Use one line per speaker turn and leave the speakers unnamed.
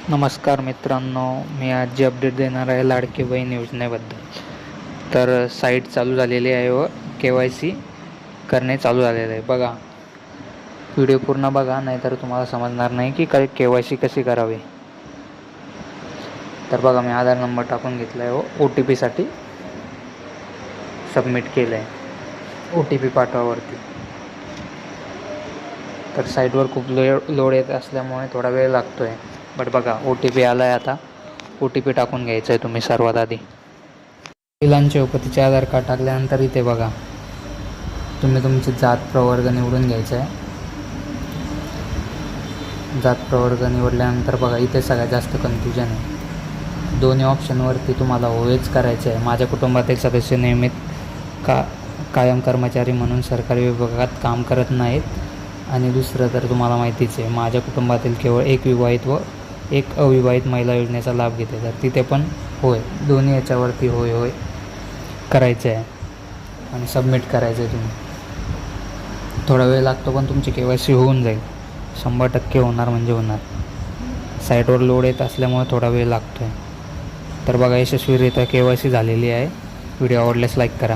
नमस्कार मित्रांनो, मी आज जे अपडेट देणार आहे लाडकी बहीण योजनेबद्दल. तर साईट चालू झालेली आहे व KYC करणे चालू झालेलं आहे. बघा, व्हिडिओ पूर्ण बघा, नाहीतर तुम्हाला समजणार नाही की KYC कशी करावी. तर बघा, मी आधार नंबर टाकून घेतला आहे व OTPसाठी सबमिट केलं आहे. OTP पाठवावरती. तर साईटवर खूप लोड येत असल्यामुळे थोडा वेळ लागतो आहे. बट बघा, OTP आला आहे. आता OTP टाकून घ्यायचं आहे तुम्ही सर्वात आधी. महिलांचे व पतीचे आधार कार्ड टाकल्यानंतर इथे बघा, तुम्ही तुमची जात प्रवर्ग निवडून घ्यायचं आहे. जात प्रवर्ग निवडल्यानंतर बघा, इथे सगळ्यात जास्त कन्फ्युजन आहे. दोन्ही ऑप्शनवरती तुम्हाला होयच करायचे आहे. माझ्या कुटुंबातील सदस्य नियमित कायम कर्मचारी म्हणून सरकारी विभागात काम करत नाहीत. आणि दुसरं तर तुम्हाला माहितीच आहे, माझ्या कुटुंबातील केवळ एक विवाहित व एक अविवाहित महिला योजनेचा लाभ घेते. तर तिथे पण होय, दोन्ही याच्यावरती होय होय करायचं आहे आणि सबमिट करायचं आहे तुम्ही. थोडा वेळ लागतो, पण तुमची KYC होऊन जाईल. 100% होणार म्हणजे होणार. साईटवर लोड येत असल्यामुळे थोडा वेळ लागतो आहे. तर बघा, यशस्वीरित्या KYC झालेली आहे. व्हिडिओ आवडल्यास लाईक करा.